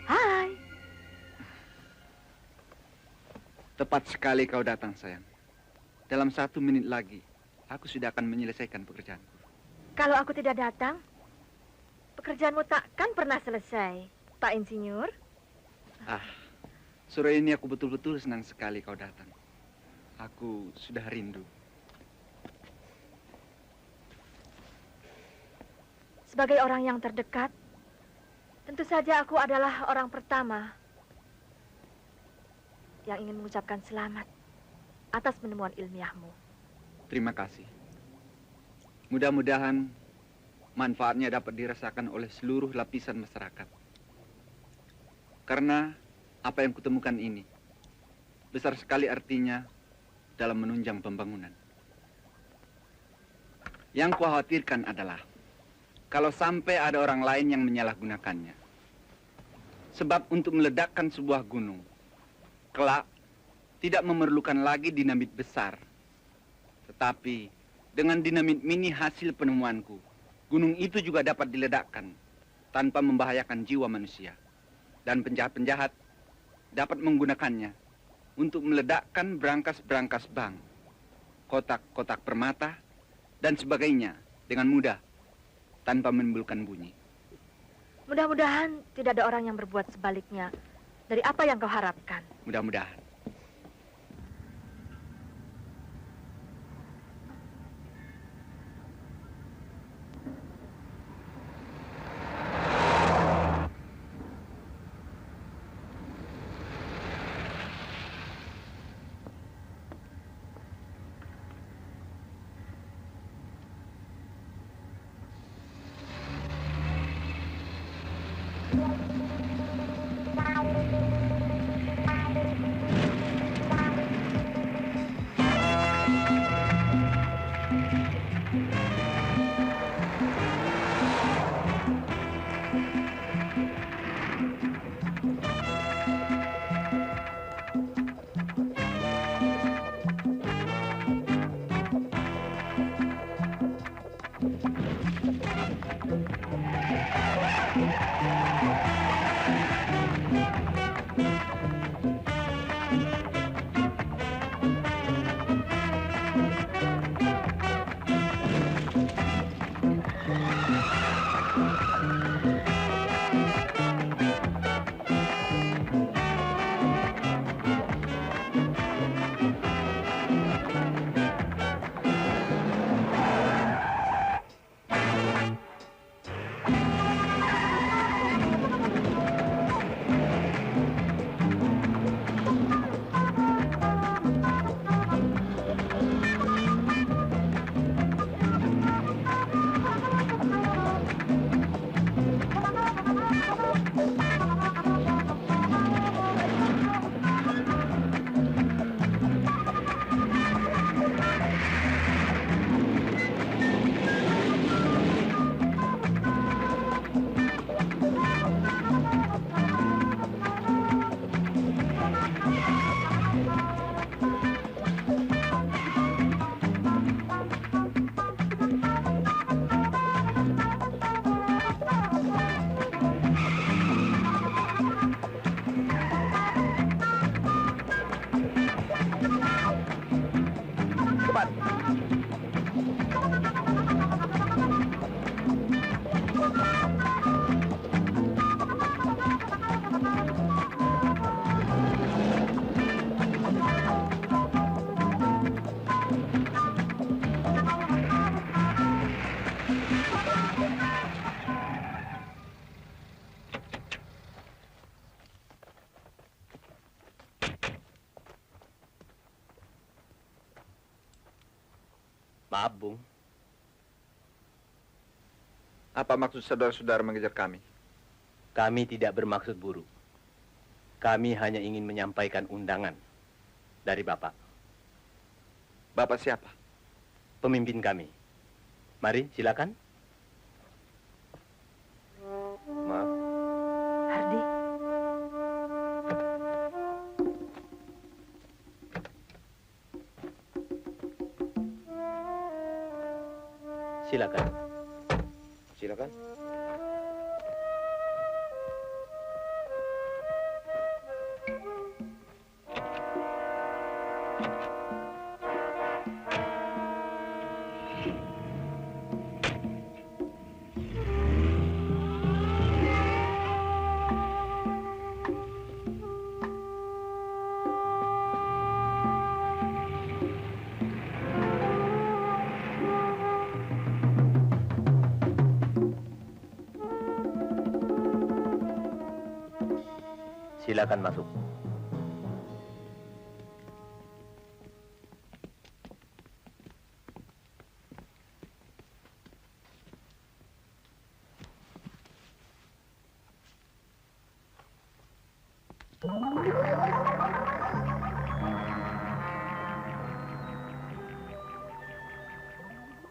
Hai. Tepat sekali kau datang, sayang. Dalam 1 menit lagi, aku sudah akan menyelesaikan pekerjaanku. Kalau aku tidak datang, pekerjaanmu takkan pernah selesai, Pak Insinyur. Sore ini aku betul-betul senang sekali kau datang. Aku sudah rindu. Sebagai orang yang terdekat, tentu saja aku adalah orang pertama yang ingin mengucapkan selamat atas penemuan ilmiahmu. Terima kasih. Mudah-mudahan manfaatnya dapat dirasakan oleh seluruh lapisan masyarakat. Karena apa yang kutemukan ini besar sekali artinya dalam menunjang pembangunan. Yang kukhawatirkan adalah kalau sampai ada orang lain yang menyalahgunakannya. Sebab untuk meledakkan sebuah gunung, kelak tidak memerlukan lagi dinamit besar. Tetapi dengan dinamit mini hasil penemuanku, gunung itu juga dapat diledakkan tanpa membahayakan jiwa manusia. Dan penjahat-penjahat dapat menggunakannya untuk meledakkan berangkas-berangkas bank, kotak-kotak permata, dan sebagainya dengan mudah tanpa menimbulkan bunyi. Mudah-mudahan tidak ada orang yang berbuat sebaliknya dari apa yang kau harapkan. Mudah-mudahan. Maaf, Bung. Apa maksud saudara-saudara mengejar kami? Kami tidak bermaksud buruk. Kami hanya ingin menyampaikan undangan dari Bapak. Bapak siapa? Pemimpin kami. Mari, silakan. Maaf. Hardi, Silakan. Silakan. Silakan masuk.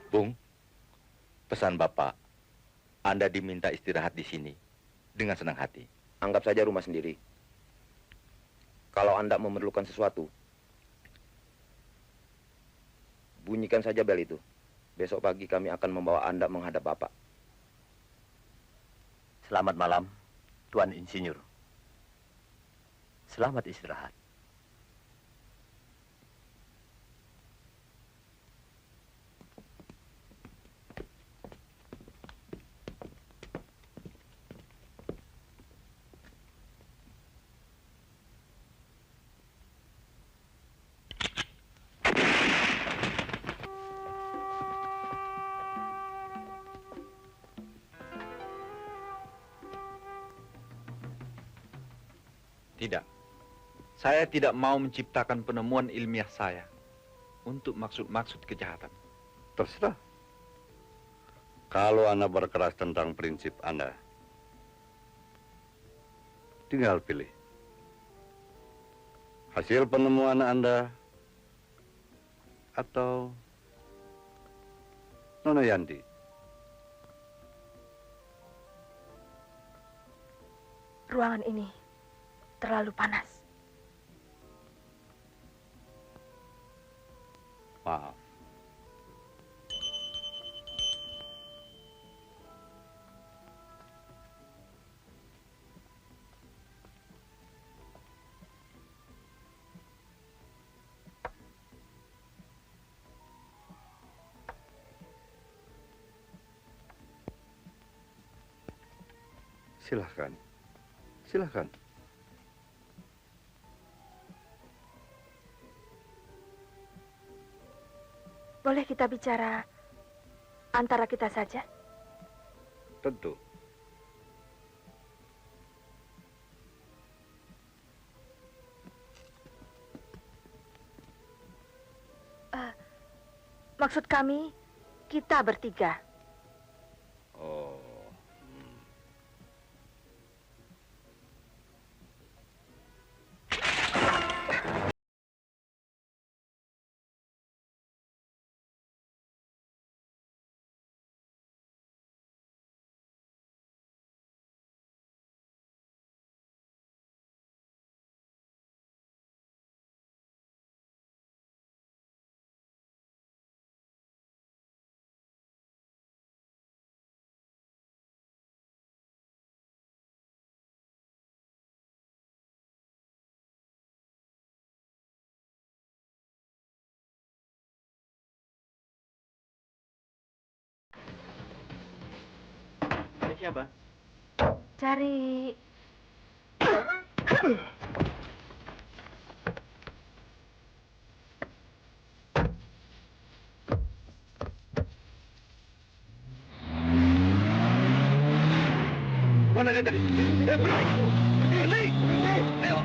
Bung, pesan Bapak, Anda diminta istirahat di sini dengan senang hati. Anggap saja rumah sendiri. Kalau Anda memerlukan sesuatu, bunyikan saja bel itu. Besok pagi kami akan membawa Anda menghadap Bapak. Selamat malam, Tuan Insinyur. Selamat istirahat. Tidak. Saya tidak mau menciptakan penemuan ilmiah saya untuk maksud-maksud kejahatan. Terserah. Kalau Anda berkeras tentang prinsip Anda, tinggal pilih. Hasil penemuan Anda atau Nona Yanti. ruangan ini terlalu panas. Maaf. Silahkan. Silahkan. Boleh kita bicara antara kita saja? Tentu. Maksud kami, kita bertiga. Oh. Ini siapa? Cari... Mana dia tadi? Berhenti! Ayo!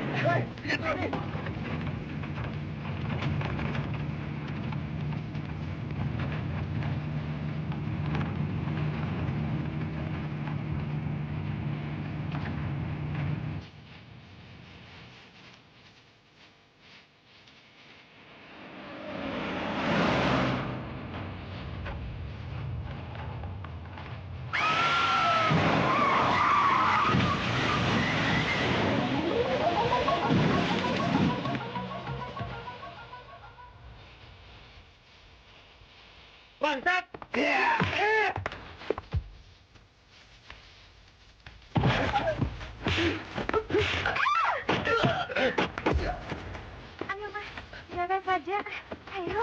Bangsat! Ayo, Mas. Jalan saja. Ayo.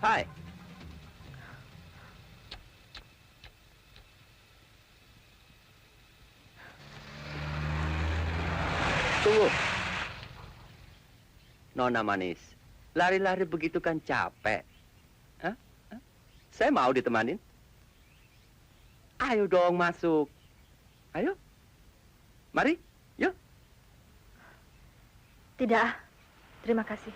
Hai. Tunggu. Nona manis, lari-lari begitu kan capek. Hah? Hah? Saya mau ditemanin. Ayo dong masuk. Ayo. Mari, yuk. Tidak. Terima kasih.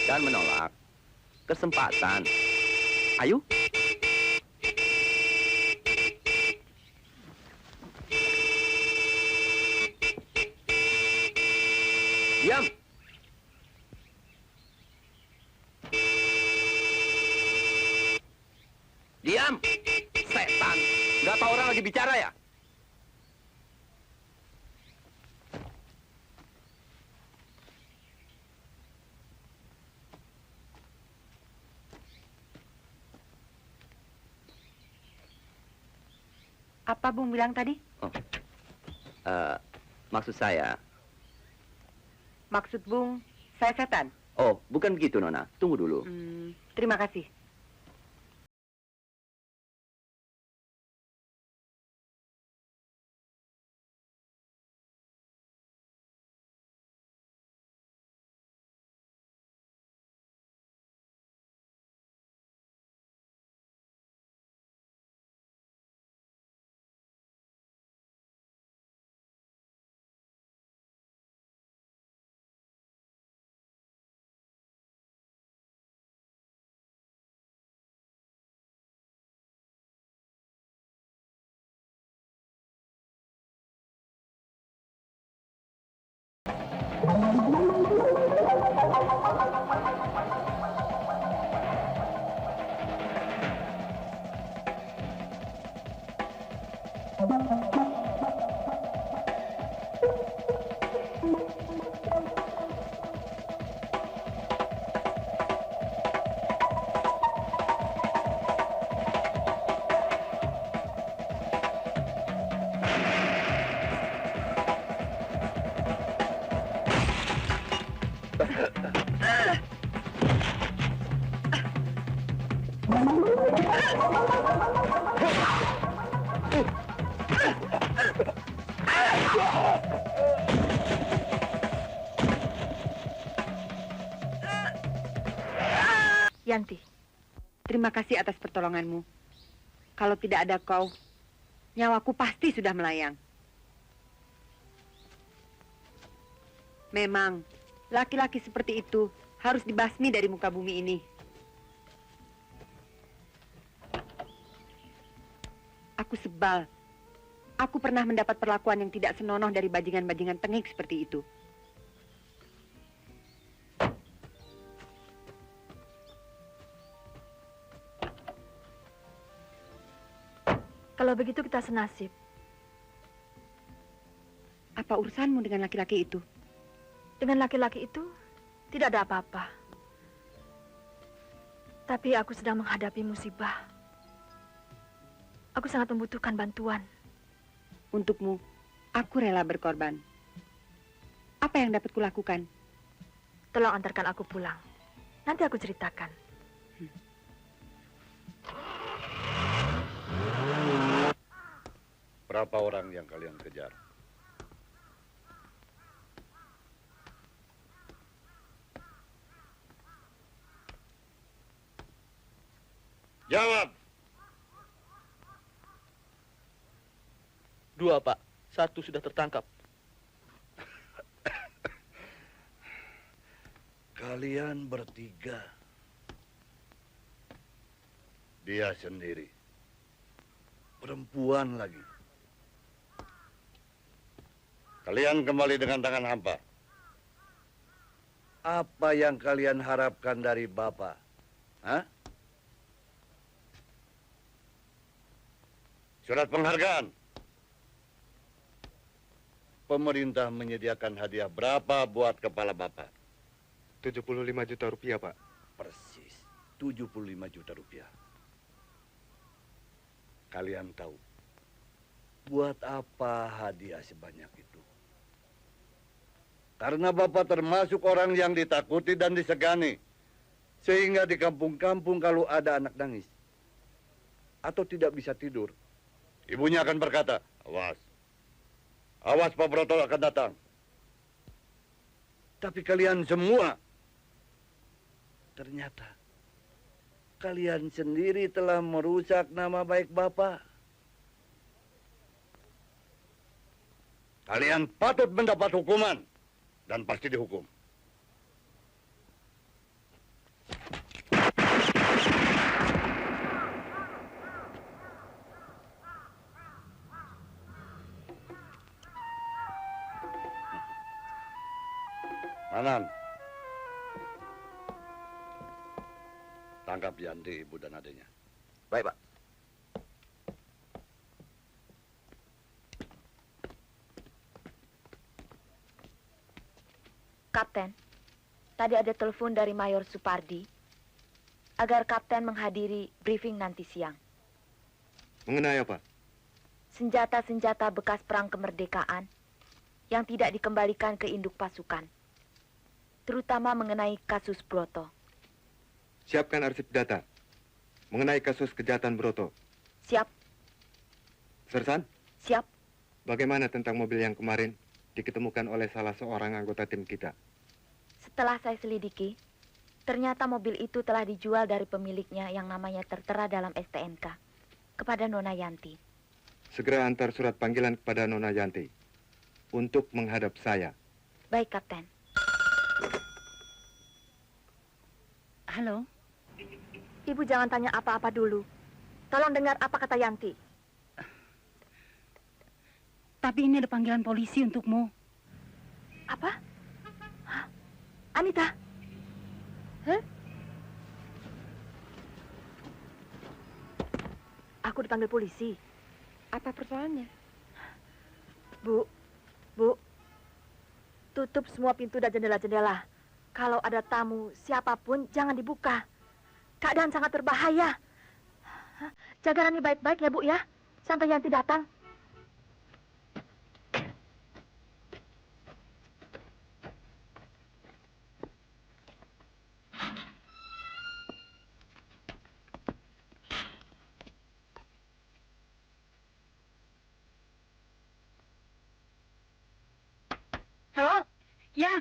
Dan menolak. Kesempatan. Ayo. Diam. Diam. Setan. Nggak tahu orang lagi bicara ya? Apa Bung bilang tadi? Maksud saya... Maksud Bung, saya setan? Oh, bukan begitu, Nona. Tunggu dulu. Terima kasih. Yanti. Terima kasih atas pertolonganmu. Kalau tidak ada kau, nyawaku pasti sudah melayang. Memang, laki-laki seperti itu harus dibasmi dari muka bumi ini. Aku sebal. Aku pernah mendapat perlakuan yang tidak senonoh dari bajingan-bajingan tengik seperti itu. Kalau begitu kita senasib. Apa urusanmu dengan laki-laki itu? Dengan laki-laki itu tidak ada apa-apa. Tapi aku sedang menghadapi musibah. Aku sangat membutuhkan bantuan. Untukmu, aku rela berkorban. Apa yang dapat kulakukan? Tolong antarkan aku pulang. Nanti aku ceritakan. Berapa orang yang kalian kejar? Jawab. 2, Pak. 1 sudah tertangkap. Kalian bertiga. Dia sendiri. Perempuan lagi. Kalian kembali dengan tangan hampa. Apa yang kalian harapkan dari Bapak? Hah? Surat penghargaan. Pemerintah menyediakan hadiah berapa buat kepala Bapak? 75 juta rupiah, Pak. Persis, 75 juta rupiah. Kalian tahu, buat apa hadiah sebanyak itu? Karena Bapak termasuk orang yang ditakuti dan disegani. Sehingga di kampung-kampung kalau ada anak nangis, atau tidak bisa tidur, ibunya akan berkata, awas. Awas Pak Broto akan datang. Tapi kalian semua, ternyata kalian sendiri telah merusak nama baik Bapak. Kalian patut mendapat hukuman dan pasti dihukum. Manan, tangkap Yanti, ibu dan adiknya. Baik, Pak. Kapten, tadi ada telepon dari Mayor Supardi agar Kapten menghadiri briefing nanti siang. Mengenai apa? Senjata-senjata bekas perang kemerdekaan yang tidak dikembalikan ke induk pasukan, terutama mengenai kasus Broto. Siapkan arsip data mengenai kasus kejahatan Broto. Siap. Sersan? Siap. Bagaimana tentang mobil yang kemarin diketemukan oleh salah seorang anggota tim kita? Setelah saya selidiki, ternyata mobil itu telah dijual dari pemiliknya yang namanya tertera dalam STNK kepada Nona Yanti. Segera antar surat panggilan kepada Nona Yanti untuk menghadap saya. Baik, Kapten. Halo? Ibu jangan tanya apa-apa dulu. Tolong dengar apa kata Yanti. Tapi ini ada panggilan polisi untukmu. Apa? Hah? Anita? Hah? Aku dipanggil polisi. Apa persoalannya? Bu, tutup semua pintu dan jendela-jendela. Kalau ada tamu, siapapun jangan dibuka. Keadaan sangat berbahaya. Jaga Rani baik-baik ya, Bu ya. Sampai Yanti datang. Halo? Ya.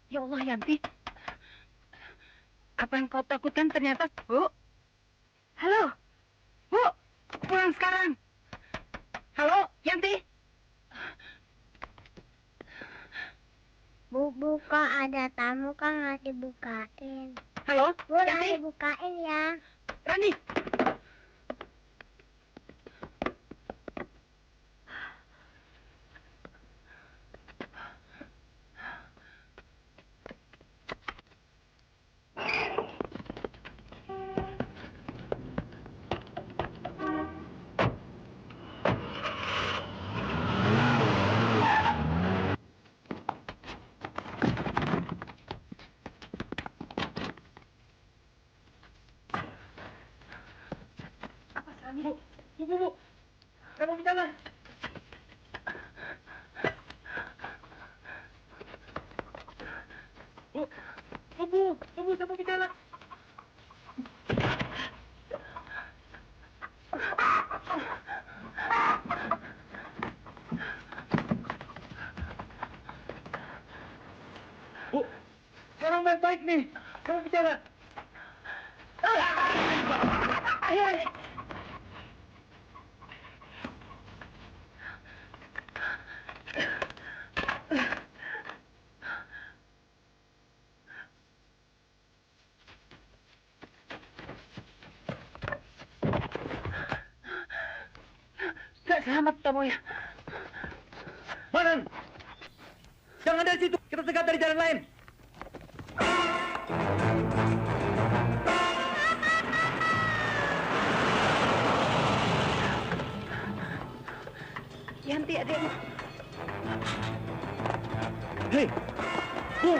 Ya Allah, Yanti. Apa yang kau takutkan ternyata... Bu? Halo? Bu, pulang sekarang. Halo, Yanti? Bu, kok ada tamu kan nggak dibukain. Halo, Bu, Yanti? nggak dibukain ya. Rani. Bu. Kamu bicara. Bu, saya mau bicara. Bu, sekarang baik-baik nih. Kamu bicara. Ayah. Selamat kamu ya. Manan! Jangan dari situ, kita cegat dari jalan lain. Yanti, adikmu. Hei! Bu!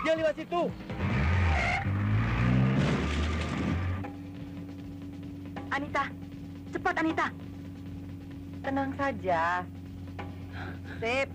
Dia lewat situ. Anita, cepat Anita. Tenang saja. Sip.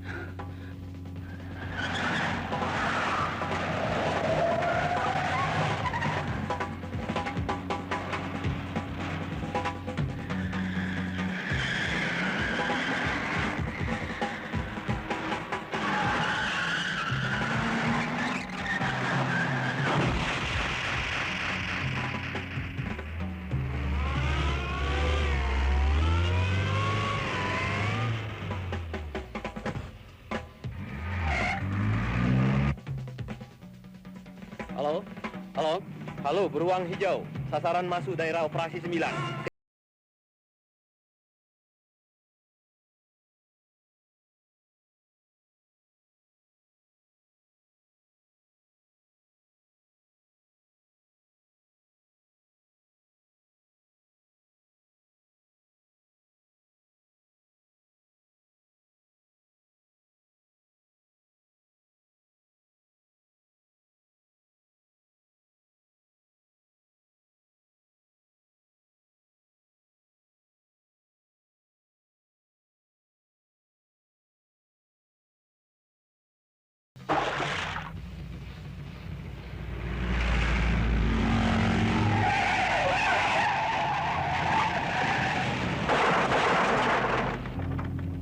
Halo, beruang hijau. Sasaran masuk daerah operasi 9.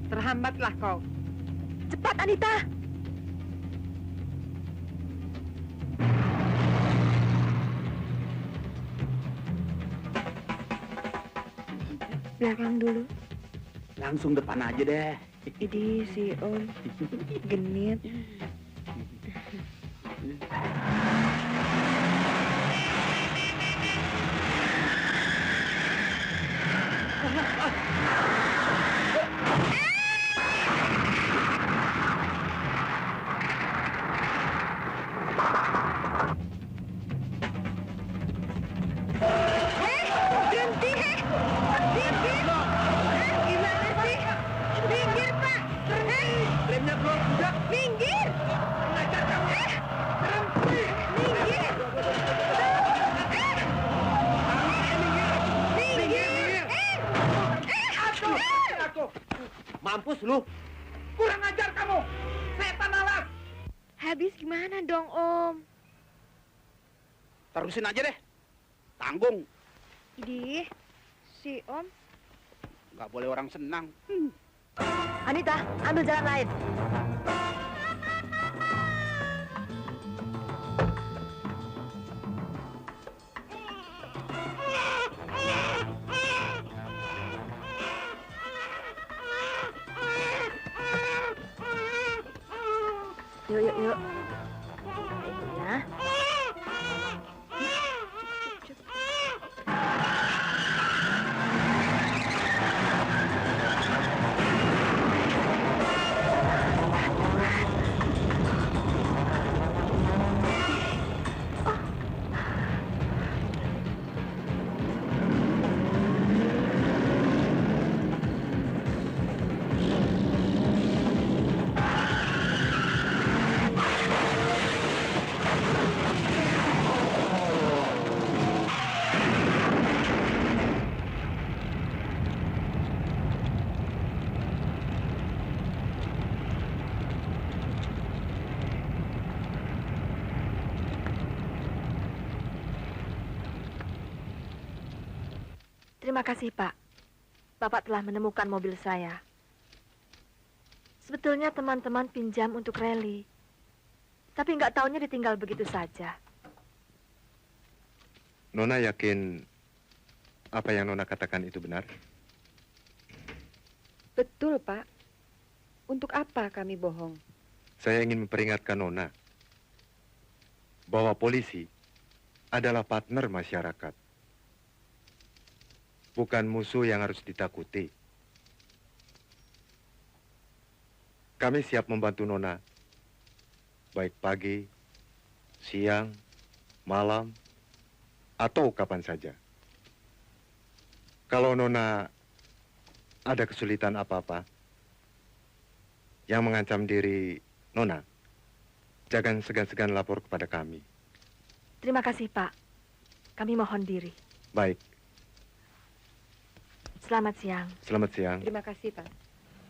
Terhambatlah kau. Cepat Anita. Belakang dulu. Langsung depan aja deh. Idi si Om genit. Mampus lu. Kurang ajar kamu. Setan alas. Habis gimana dong Om? Terusin aja deh. Tanggung. Idi si Om. Nggak boleh orang senang. Anita, ambil jalan lain. Yuk. Ya. Terima kasih, Pak. Bapak telah menemukan mobil saya. Sebetulnya teman-teman pinjam untuk rally. Tapi nggak taunya ditinggal begitu saja. Nona yakin apa yang Nona katakan itu benar? Betul, Pak. Untuk apa kami bohong? Saya ingin memperingatkan Nona bahwa polisi adalah partner masyarakat. Bukan musuh yang harus ditakuti. Kami siap membantu Nona, baik pagi, siang, malam, atau kapan saja. Kalau Nona ada kesulitan apa-apa yang mengancam diri Nona, jangan segan-segan lapor kepada kami. Terima kasih, Pak. Kami mohon diri. Baik, Selamat siang. selamat siang. Terima kasih, Pak.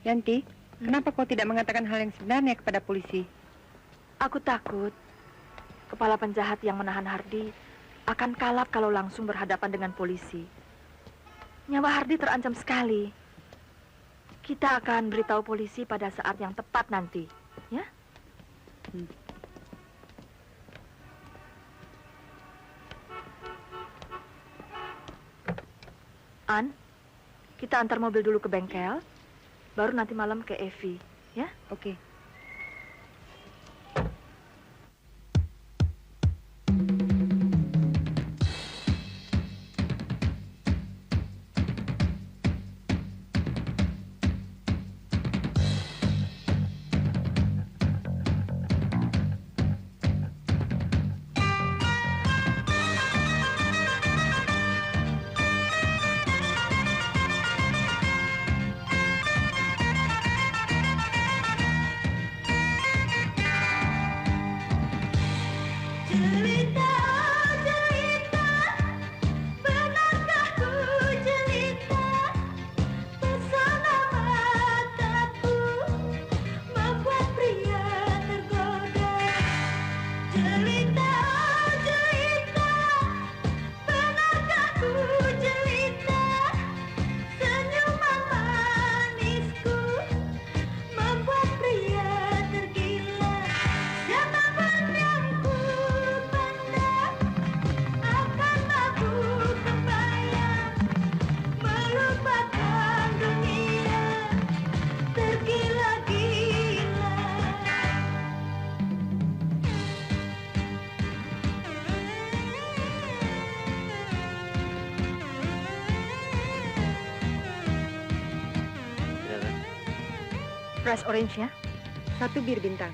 Yanti, kenapa kau tidak mengatakan hal yang sebenarnya kepada polisi? Aku takut kepala penjahat yang menahan Hardi akan kalap kalau langsung berhadapan dengan polisi. Nyawa Hardi terancam sekali. Kita akan beritahu polisi pada saat yang tepat nanti, ya? An, kita antar mobil dulu ke bengkel, baru nanti malam ke Evi, ya? Oke. Fresh orange ya. 1 bir bintang.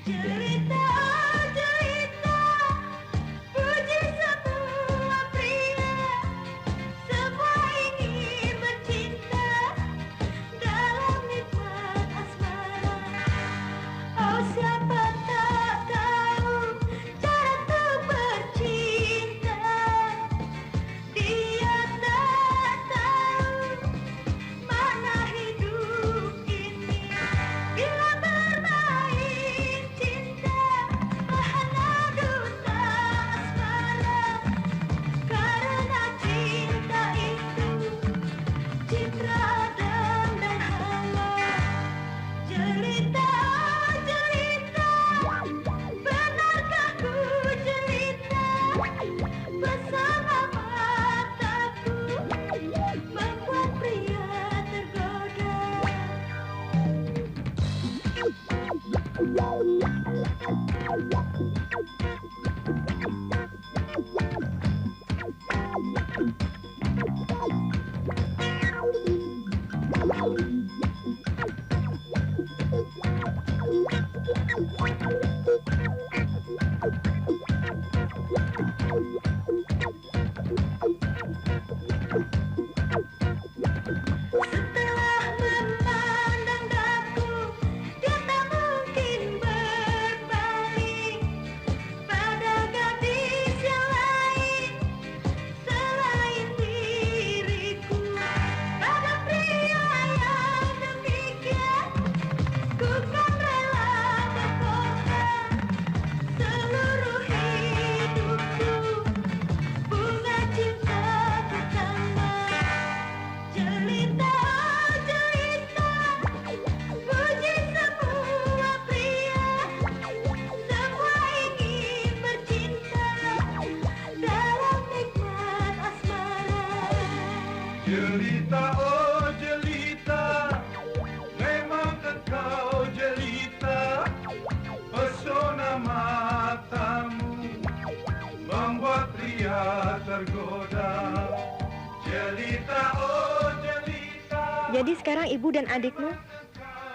Jadi sekarang ibu dan adikmu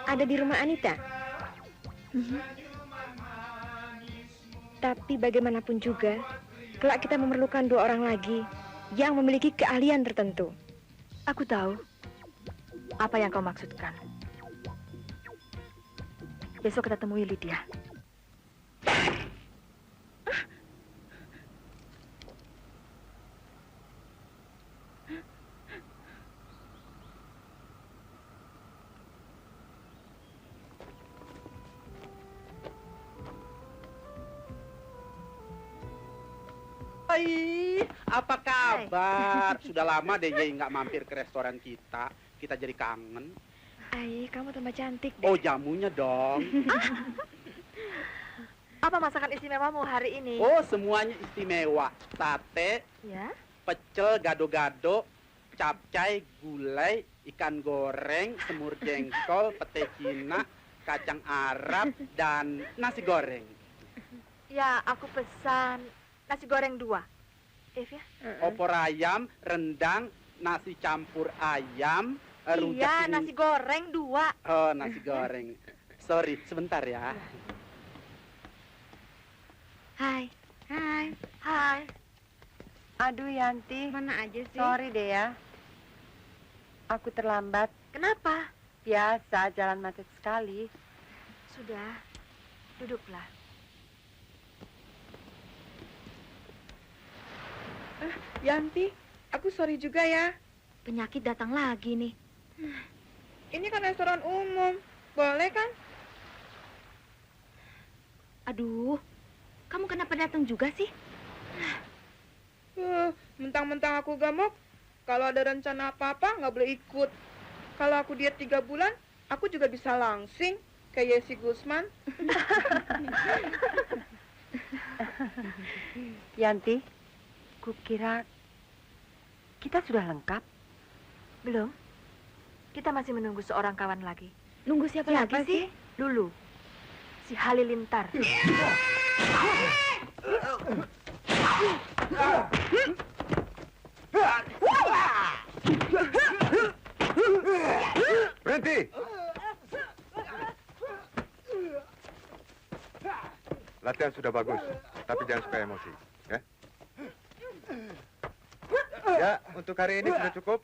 ada di rumah Anita? Tapi bagaimanapun juga, kelak kita memerlukan 2 orang lagi yang memiliki keahlian tertentu. Aku tahu apa yang kau maksudkan. Besok kita temui Lydia. Hai, apa kabar? Sudah lama deh Yei nggak mampir ke restoran kita. Kita jadi kangen. Ai, kamu tambah cantik deh. Oh, jamunya dong. Apa masakan istimewamu hari ini? Oh, semuanya istimewa. Sate, ya, pecel, gado-gado, capcay, gulai, ikan goreng, semur jengkol, pete Cina, kacang Arab, dan nasi goreng. Ya, aku pesan nasi goreng 2. Ya? Opor ayam, rendang, nasi campur ayam, rujak. Iya, nasi goreng 2. Oh, nasi goreng. Sorry, sebentar ya. Hai. Hai. Hai. Aduh, Yanti. Mana aja sih? Sorry deh ya. Aku terlambat. Kenapa? Biasa, jalan macet sekali. Sudah, duduklah. Yanti, aku sorry juga ya. Penyakit datang lagi nih. Ini kan restoran umum, boleh kan? Aduh, kamu kenapa datang juga sih? Mentang-mentang aku gemuk, kalau ada rencana apa-apa nggak boleh ikut. Kalau aku diet 3 bulan, aku juga bisa langsing kayak Yesi Gusman. Yanti, kukira kita sudah lengkap. Belum. Kita masih menunggu seorang kawan lagi. Nunggu siapa lagi sih? Lulu. Si Halilintar. Berhenti! Latihan sudah bagus, tapi jangan suka emosi, ya? Ya, untuk hari ini sudah cukup.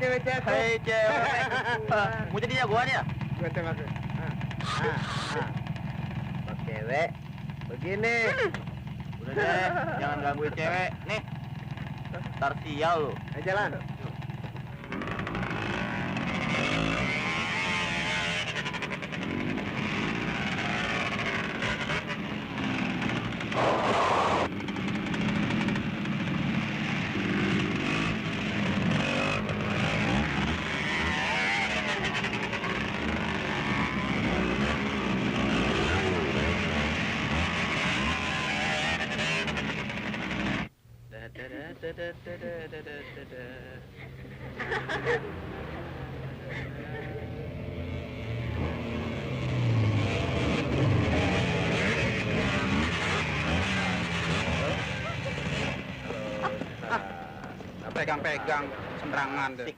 Cewek-cewek. Hei, cewek. Mau jadi jagoan ya? Gue terima kasih. Pak cewek, begini. Udah deh, jangan gangguin cewek. Nih, ntar sial lu. Ayo jalan. Pegang-pegang sembarangan deh.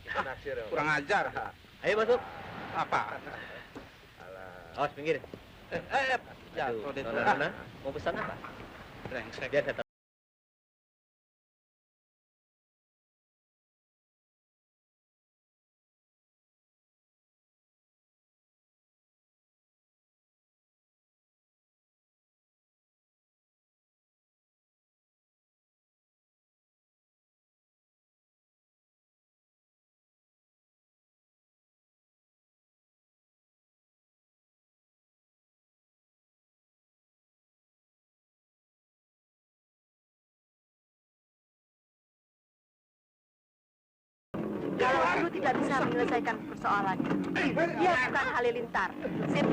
Kita naksir. Kurang ajar. Ayo masuk. Apa? Awas pinggir. Jatuh deh. Nona, mau pesan apa? Brengsek. Biar saya tahu. Kalau Guru tidak bisa menyelesaikan persoalannya, dia bukan halilintar. Sip.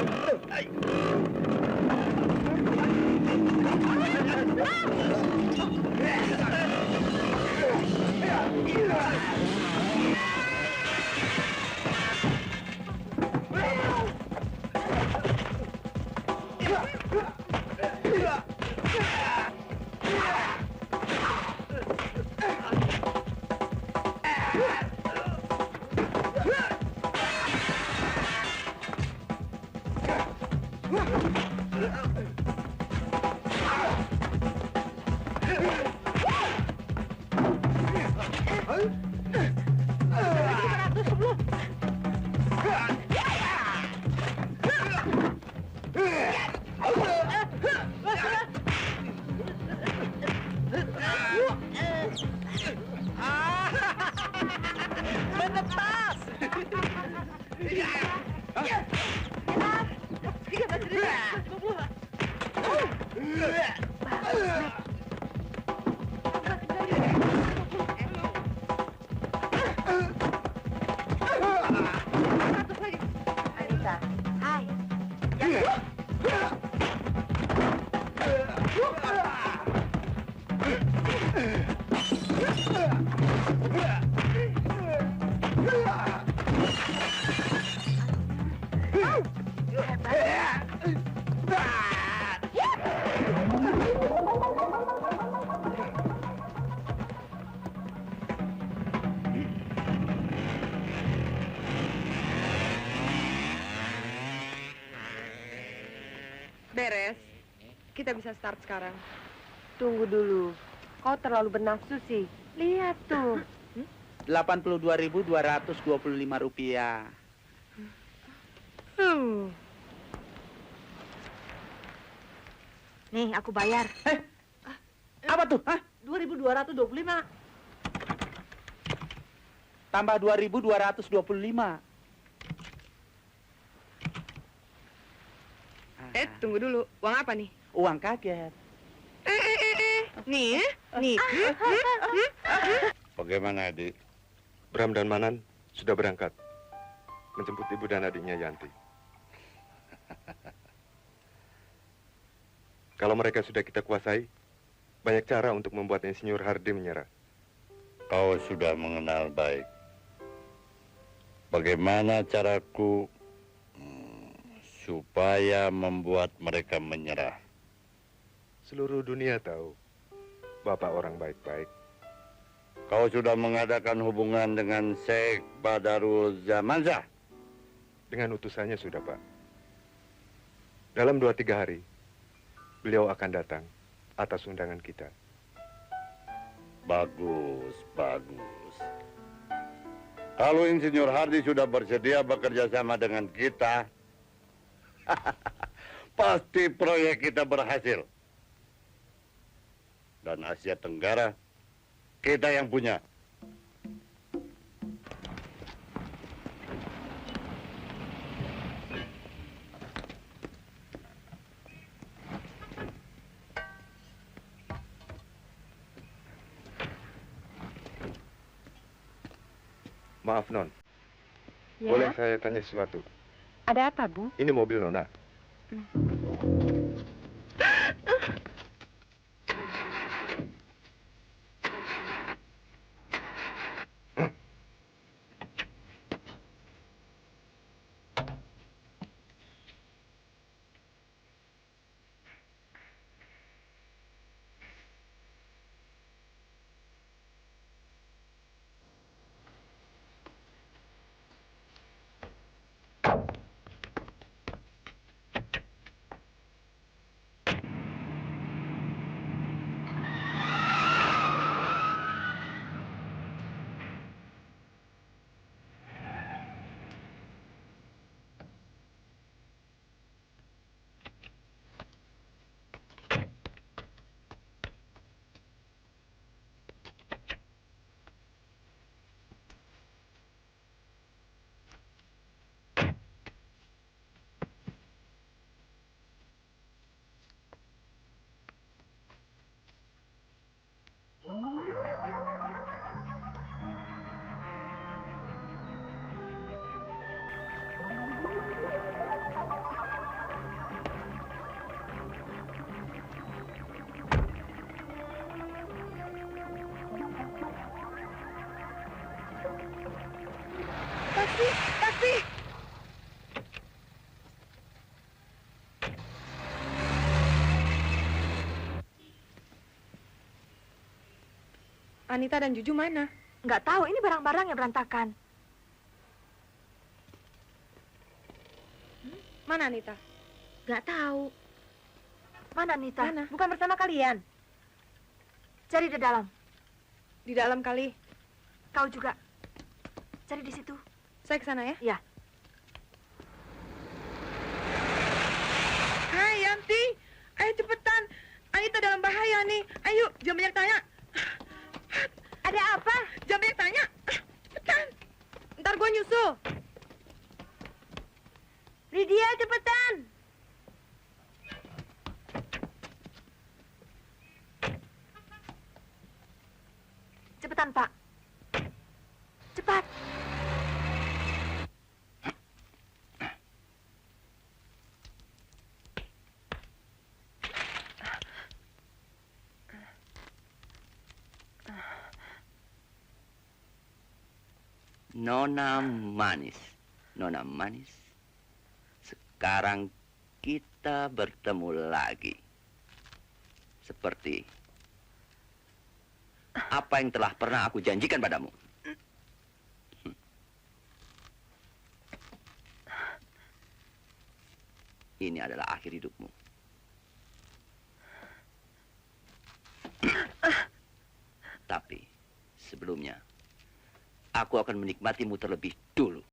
Beres. Kita bisa start sekarang. Tunggu dulu. Kau terlalu bernafsu sih. Lihat tuh. 82.225 rupiah. Nih, aku bayar. Apa tuh? Hah? 2.225. Tambah 2.225. Tunggu dulu. Uang apa nih? Uang kaget. Nih. Bagaimana, Adik? Bram dan Manan sudah berangkat menjemput ibu dan adiknya Yanti. Kalau mereka sudah kita kuasai, banyak cara untuk membuat Insinyur Hardi menyerah. Kau sudah mengenal baik. Bagaimana caraku supaya membuat mereka menyerah? Seluruh dunia tahu Bapak orang baik-baik. Kau sudah mengadakan hubungan dengan Syekh Badarul Zamansyah? Dengan utusannya sudah, Pak. Dalam 2-3 hari, beliau akan datang atas undangan kita. Bagus, bagus. Kalau Insinyur Hardi sudah bersedia bekerja sama dengan kita, pasti proyek kita berhasil. Dan Asia Tenggara, kita yang punya. Maaf, Non. Ya? Boleh saya tanya sesuatu? Ada apa, Bu? Ini mobil Nona. Anita dan Juju mana? Nggak tahu, ini barang-barang yang berantakan. Mana Anita? Nggak tahu. Mana Anita? Mana? Bukan bersama kalian? Cari di dalam. Di dalam kali. Kau juga. Cari di situ. Saya ke sana ya? Ya. Hai Yanti, ayo cepetan. Anita dalam bahaya nih. Ayo, jangan banyak tanya. Ada apa? Jangan banyak tanya. Cepetan. Ntar gue nyusul. Lydia, cepetan. Cepetan, Pak. Cepat. Nona Manis. Nona Manis. Sekarang kita bertemu lagi. Seperti apa yang telah pernah aku janjikan padamu. Ini adalah akhir hidupmu. Tapi sebelumnya, aku akan menikmatimu terlebih dulu.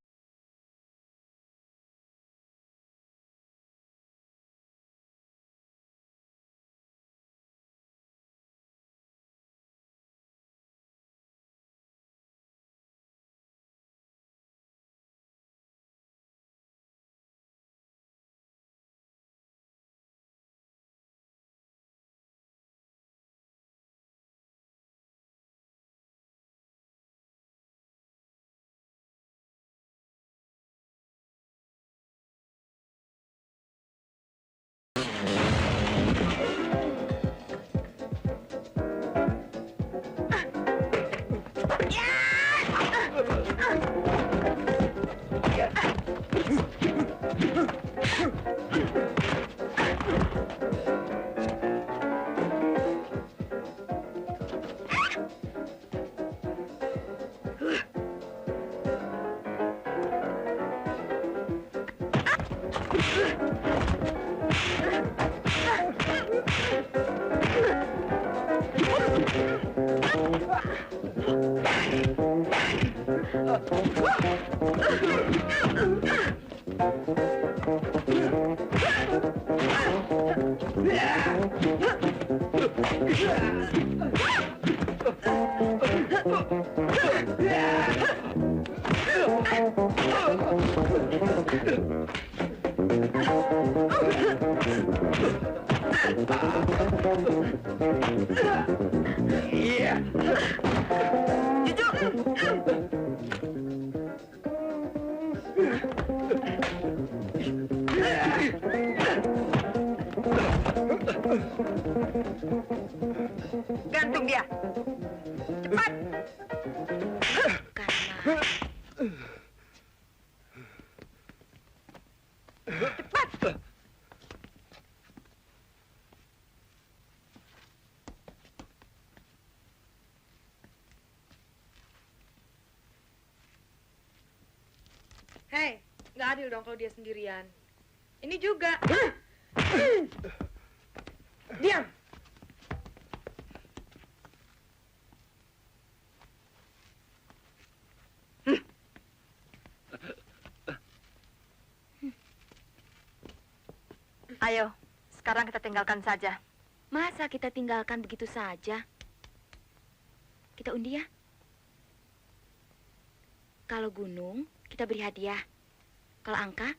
Gantung dia. Cepat. Cepat. Hei, nggak adil dong kalau dia sendirian. Ini juga. Diam. Ayo, sekarang kita tinggalkan saja. Masa kita tinggalkan begitu saja? Kita undi ya. Kalau gunung, kita beri hadiah. Kalau angka,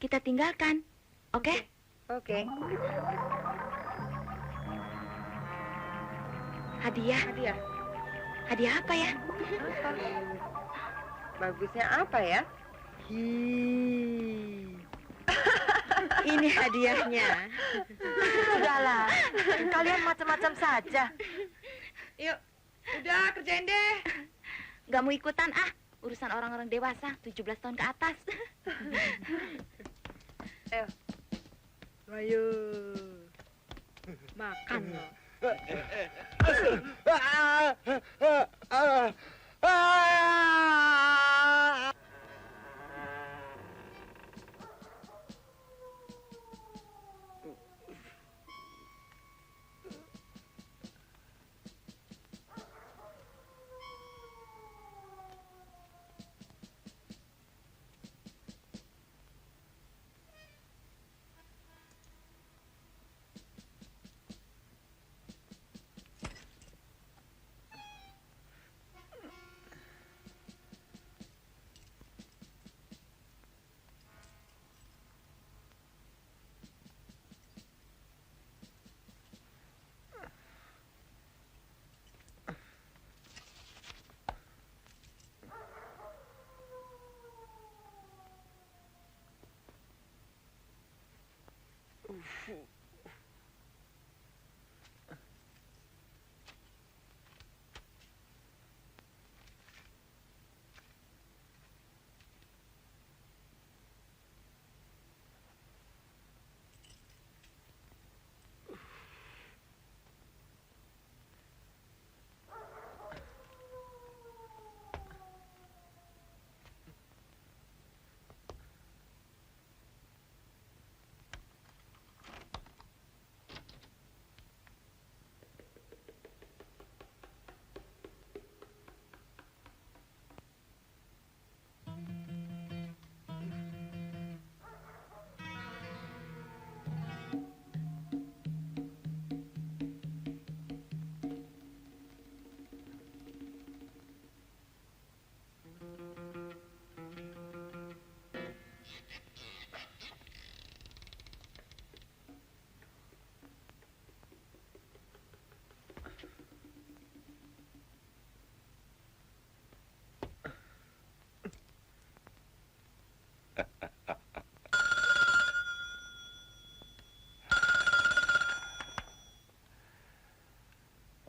kita tinggalkan. Oke? Oke. Hadiah? Hadiah. Hadiah apa ya? Apa? Bagusnya apa ya? Ini hadiahnya. Sudahlah, kalian macam-macam saja. Yuk, udah kerjain deh. Gak mau ikutan ah. Urusan orang-orang dewasa, 17 tahun ke atas. Ayo. Ayo. Makan loh.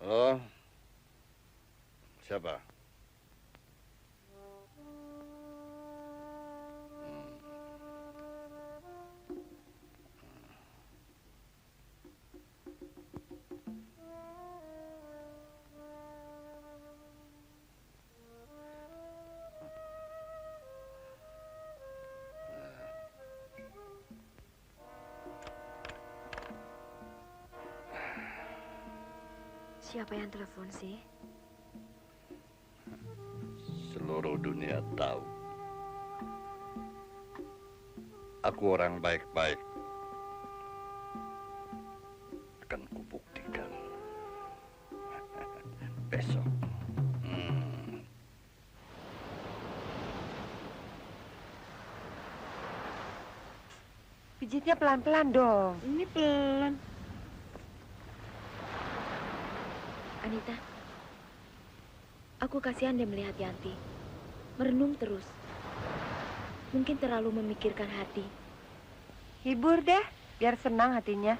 Oh, siapa? Siapa yang telepon sih? Seluruh dunia tahu. Aku orang baik-baik. Akan kubuktikan. Besok. Pijitnya pelan-pelan dong. Ini pelan. Anita, aku kasihan dia melihat Yanti. Merenung terus. Mungkin terlalu memikirkan hati. Hibur deh, biar senang hatinya.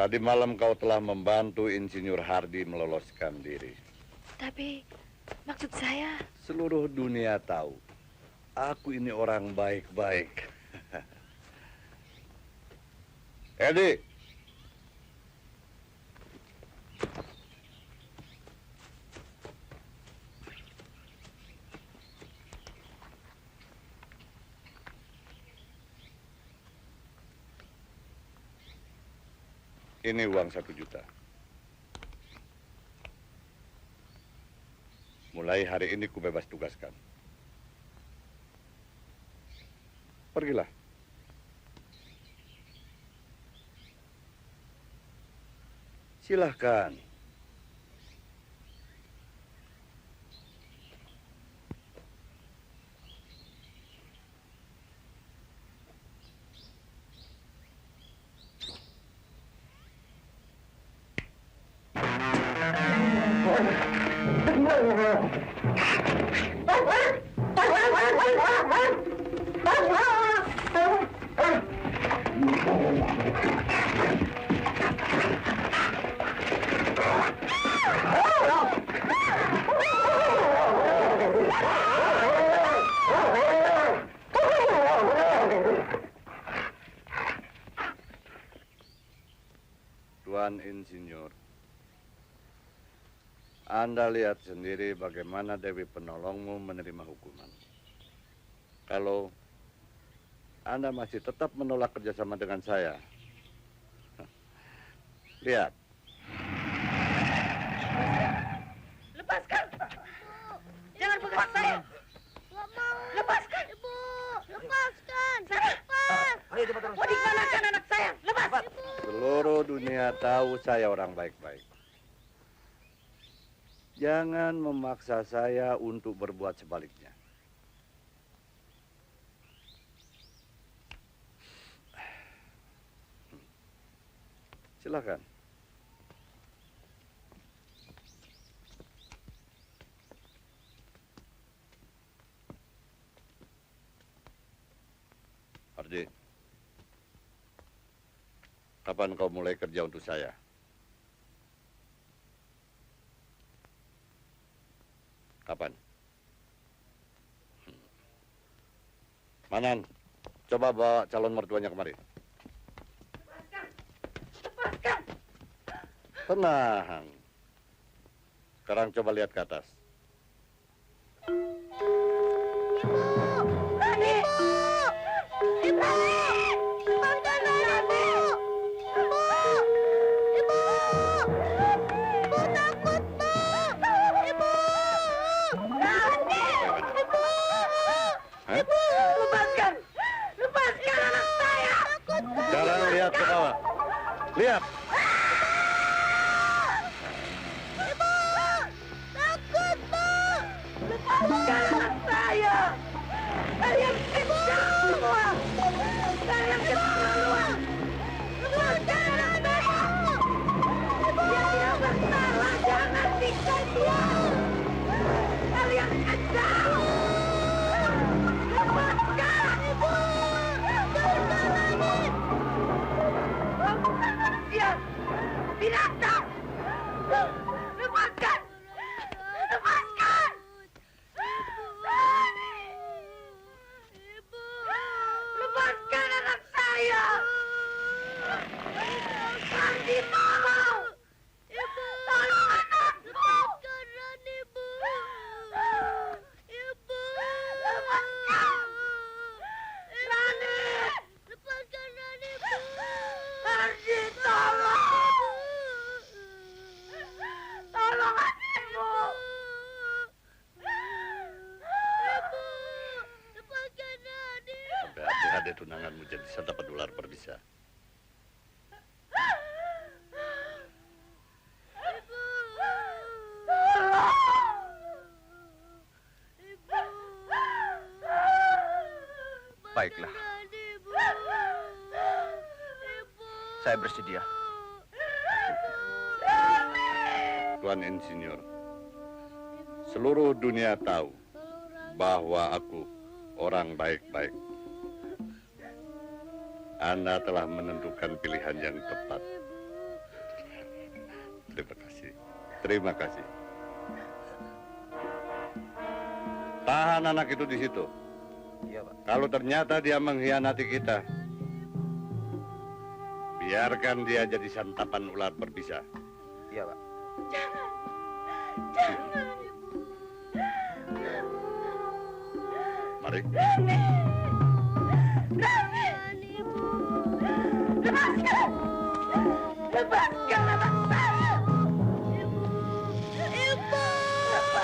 Tadi malam kau telah membantu Insinyur Hardy meloloskan diri. Tapi maksud saya... Seluruh dunia tahu, aku ini orang baik-baik. Edi. Ini uang 1 juta. Mulai hari ini ku bebas tugaskan. Pergilah. Silahkan. Tuan Insinyur, Anda lihat sendiri bagaimana Dewi Penolongmu menerima hukuman. Kalau Anda masih tetap menolak kerjasama dengan saya, lihat. Lepaskan! Jangan pegang saya! Lepaskan! Ibu! Lepaskan! Lepas! Mau dimanakan anak saya? Lepas! Seluruh dunia tahu saya orang baik-baik. Jangan memaksa saya untuk berbuat sebaliknya. Silakan. Hardy, kapan kau mulai kerja untuk saya? Kapan? Manan, coba bawa calon mertuanya kemari. Lepaskan! Tenang. Sekarang coba lihat ke atas. Lepaskan! Lepaskan anak saya! Sekarang lihat ke bawah. Lihat. Lepaskan anak saya! Kalian kejam semua! Kalian keterlaluan! Lepaskan anak saya! Dia tidak bersalah, jangan siksa dia! Kalian kejam! Lepaskan! Kamu bukan manusia! Binatang! Lepaskan! Lepaskan! Lepaskan anak saya! Randi, tolong! Tolong anakku! Lepaskan Randi, Bu! Ibu! Lepaskan! Randi! Lepaskan Randi, Bu! Randi, tolong! Tolong adikmu! Ibu! Lepaskan Randi! Sampai adik-adik tunanganmu jadi santapan ular berbisa. Baiklah. Saya bersedia. Tuan Insinyur, seluruh dunia tahu bahwa aku orang baik-baik. Anda telah menentukan pilihan yang tepat. Terima kasih. Tahan anak itu di situ. Iya, Pak. Kalau ternyata dia mengkhianati kita, biarkan dia jadi santapan ular berbisa. Iya, Pak. Jangan, Ibu. Mari. Rani, Ibu. Lepaskan, lepaskan anak saya. Ibu, Ibu.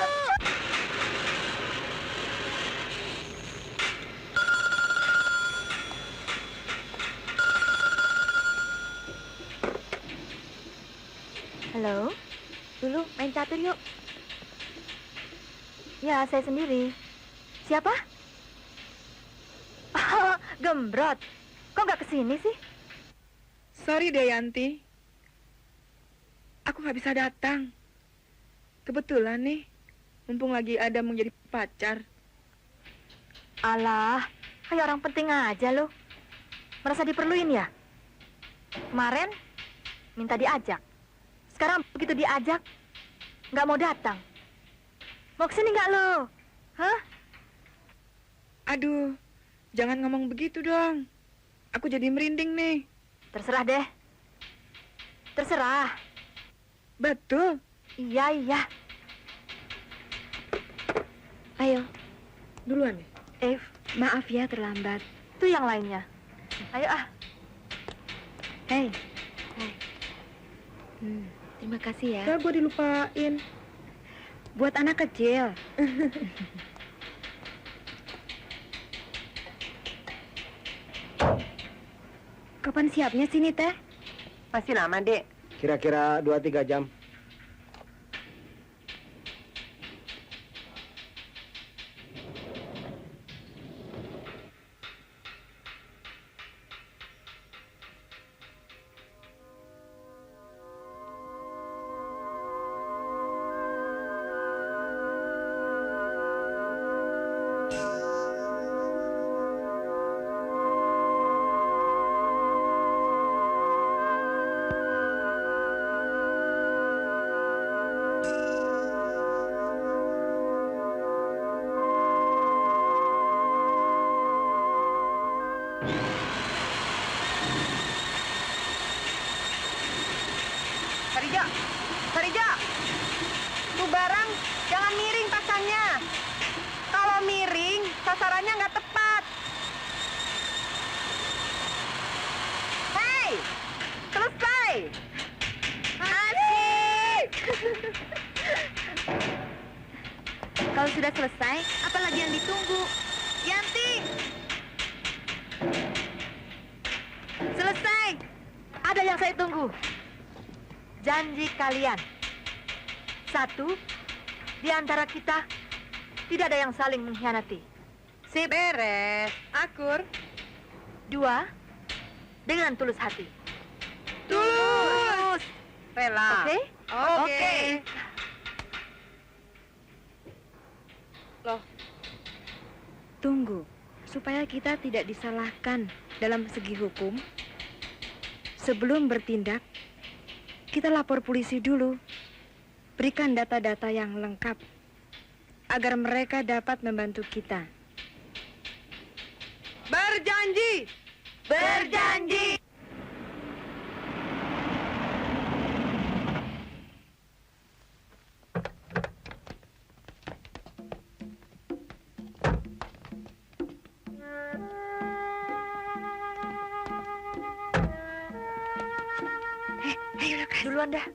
Halo, dulu main catur yuk. Ya, saya sendiri. Siapa? Oh, Gembrot. Kok nggak kesini sih? Sorry deh, Yanti. Aku nggak bisa datang. Kebetulan nih, mumpung lagi ada mau jadi pacar. Alah, kayak orang penting aja lo. Merasa diperluin ya? Kemarin minta diajak. Sekarang begitu diajak, nggak mau datang. Mau kesini nggak lo? Hah? Aduh, jangan ngomong begitu dong. Aku jadi merinding nih. Terserah deh. Terserah. Betul. Iya, iya. Ayo. Duluan nih. Maaf ya terlambat. Itu yang lainnya. Ayo ah. Hei. Terima kasih ya. Gue dilupain. Buat anak kecil. Kapan siapnya sini, Teh? Masih lama, Dek. Kira-kira 2-3 jam. Sarija, tuh barang jangan miring pasangnya. Kalau miring, sasarannya nggak tepat. Hei, selesai. Asik. Kalau sudah selesai, apalagi yang ditunggu? Yanti, Selesai. Ada yang saya tunggu. Janji kalian. 1, di antara kita tidak ada yang saling mengkhianati. Sip, beres. Akur. 2, dengan tulus hati. Tulus. Rela. Oke? Oke. Loh. Tunggu, supaya kita tidak disalahkan dalam segi hukum. Sebelum bertindak, kita lapor polisi dulu. Berikan data-data yang lengkap agar mereka dapat membantu kita. Berjanji. Berjanji. Duluan dah.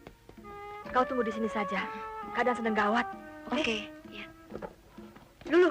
Kau tunggu di sini saja. Keadaan sedang gawat. Oke, ya. Dulu.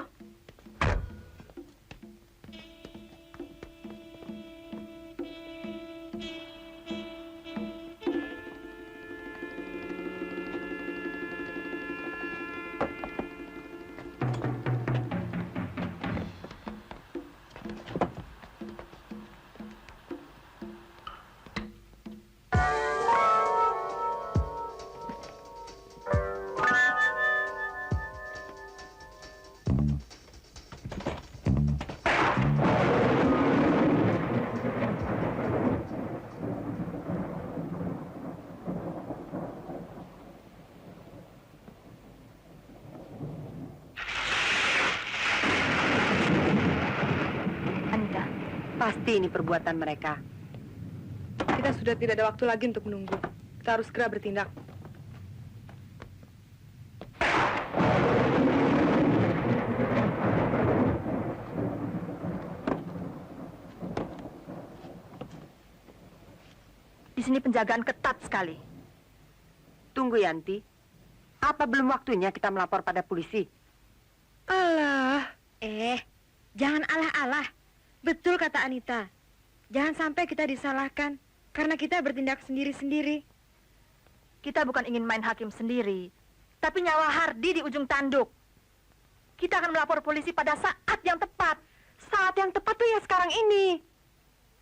Pasti ini perbuatan mereka. Kita sudah tidak ada waktu lagi untuk menunggu. Kita harus segera bertindak. Di sini penjagaan ketat sekali. Tunggu, Yanti. Apa belum waktunya kita melapor pada polisi? Alah. Jangan alah-alah. Betul kata Anita. Jangan sampai kita disalahkan karena kita bertindak sendiri-sendiri. Kita bukan ingin main hakim sendiri, tapi nyawa Hardi di ujung tanduk. Kita akan melapor polisi pada saat yang tepat. Saat yang tepat tuh ya sekarang ini.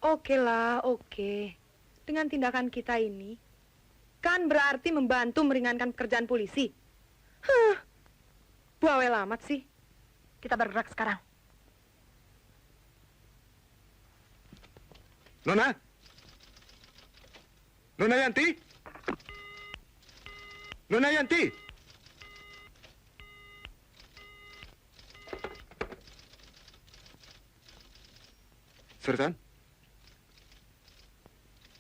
Oke lah, oke. Dengan tindakan kita ini, kan berarti membantu meringankan pekerjaan polisi. Bawel amat sih. Kita bergerak sekarang. Nona? Nona Yanti? Nona Yanti? Sersan?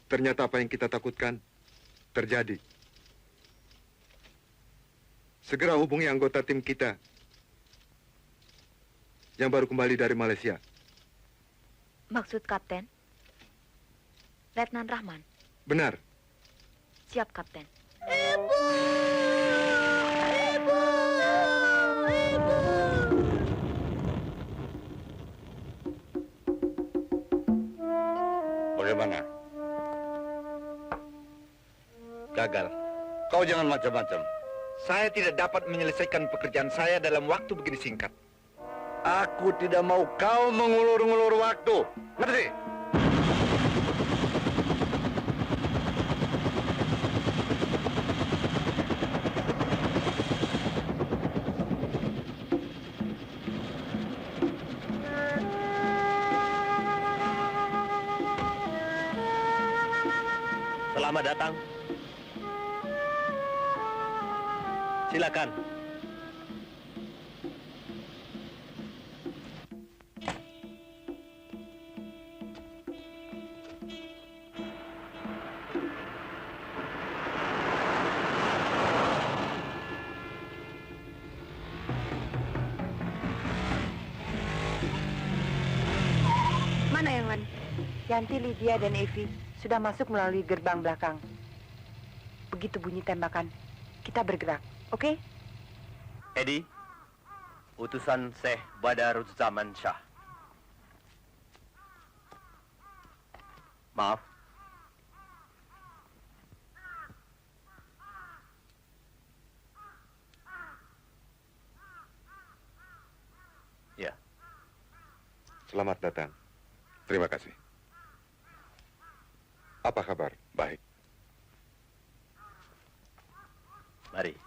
Ternyata apa yang kita takutkan terjadi. Segera hubungi anggota tim kita yang baru kembali dari Malaysia. Maksud Kapten? Letnan Rahman? Benar. Siap, Kapten. Ibu! Ibu! Ibu! Bagaimana? Gagal. Kau jangan macam-macam. Saya tidak dapat menyelesaikan pekerjaan saya dalam waktu begini singkat. Aku tidak mau kau mengulur-ngulur waktu. Ngerti? Selamat datang. Silakan. Mana yang lain? Yanti, Lydia, dan Evi sudah masuk melalui gerbang belakang. Begitu bunyi tembakan, kita bergerak, oke? Edi, utusan Syekh Badaruzzaman Shah. Maaf. Ya. Selamat datang. Terima kasih. Apa kabar? Baik. Mari.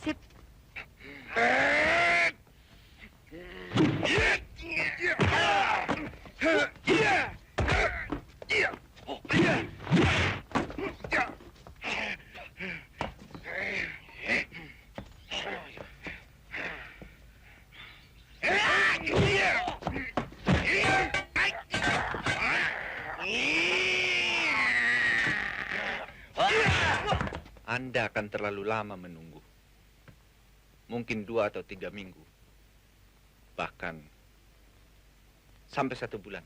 Sip. Anda akan terlalu lama menunggu. Mungkin 2 atau 3 minggu. Bahkan sampai 1 bulan.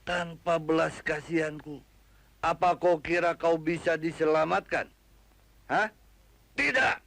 Tanpa belas kasihanku, apa kau kira kau bisa diselamatkan? Hah? Tidak!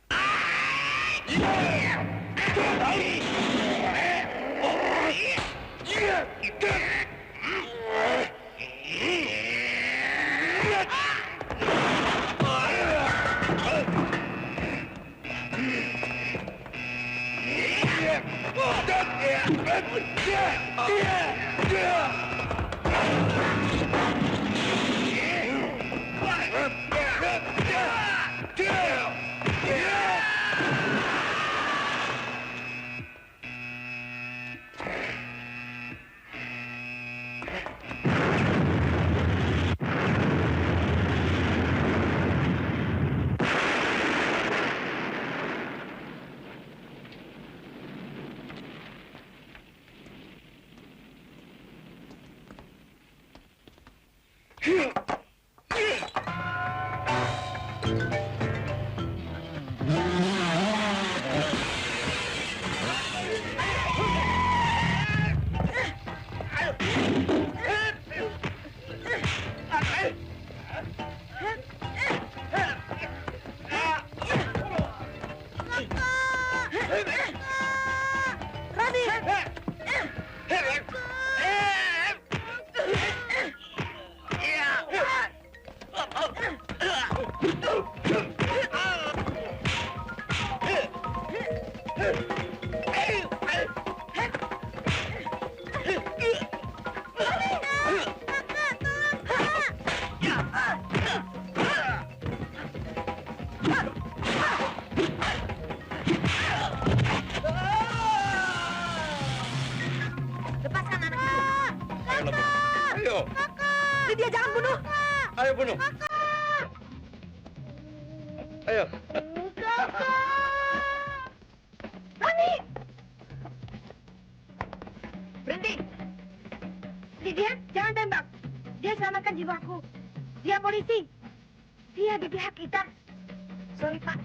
Lepaskan anak itu. Ayo. Lydia, jangan bunuh. Ayo bunuh. Ayo. Rani! Berhenti. Lydia, jangan tembak. Dia selamatkan jiwaku. Dia polisi. Dia di pihak kita. Sorry, Pak.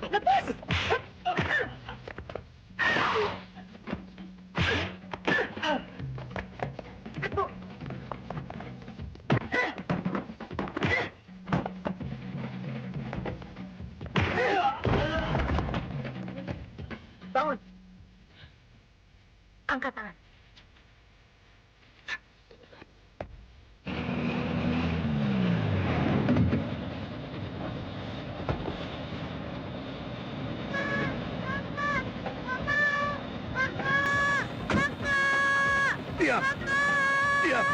Lepas! Angkat tangan. Diam! Diam!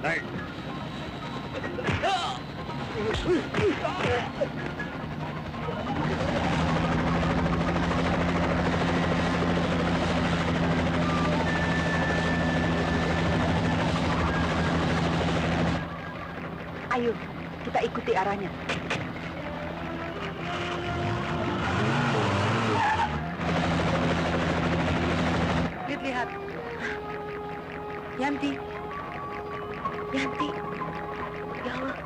Naik! Ayo, kita ikuti arahnya. Lihat. Yanti. Yanti. Ya Allah.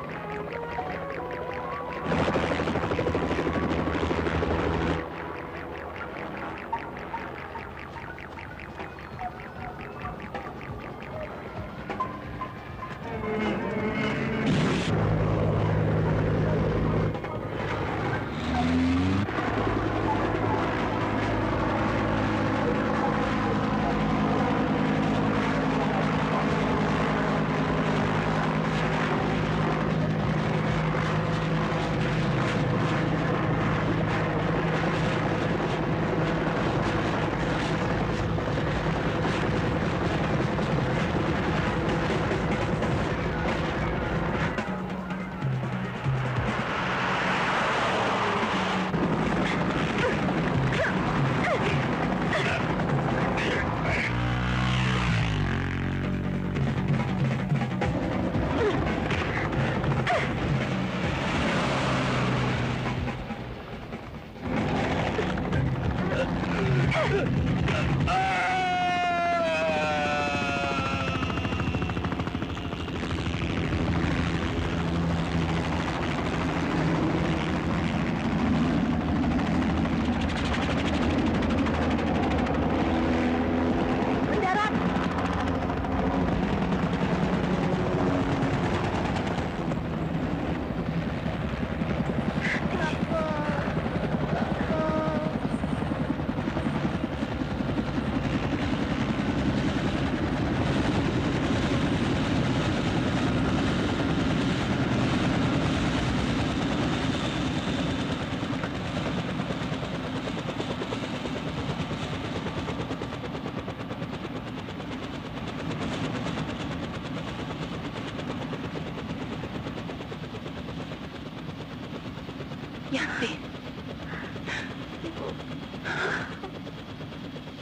Yanti.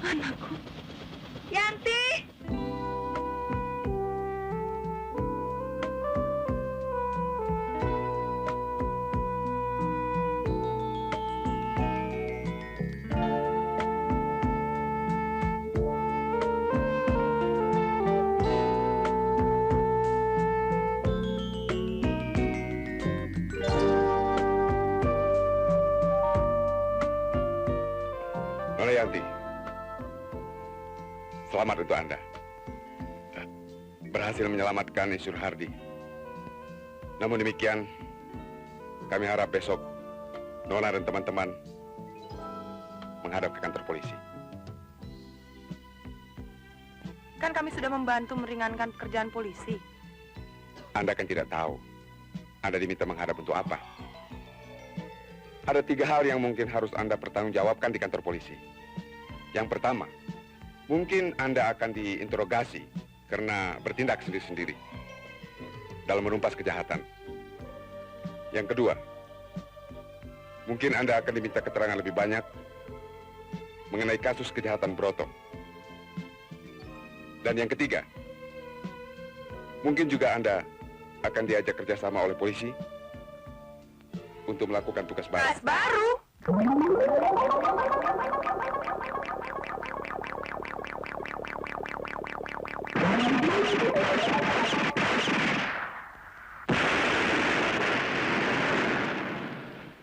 Anakku. Yanti! Nona Yanti, selamat untuk Anda. Berhasil menyelamatkan Isur Hardi. Namun demikian, kami harap besok Nona dan teman-teman menghadap ke kantor polisi. Kan kami sudah membantu meringankan pekerjaan polisi. Anda kan tidak tahu Anda diminta menghadap untuk apa. Ada 3 hal yang mungkin harus Anda pertanggungjawabkan di kantor polisi. Yang pertama, mungkin Anda akan diinterogasi karena bertindak sendiri-sendiri dalam menumpas kejahatan. Yang kedua, mungkin Anda akan diminta keterangan lebih banyak mengenai kasus kejahatan Broto. Dan yang ketiga, mungkin juga Anda akan diajak kerjasama oleh polisi untuk melakukan tugas baru. Tugas baru?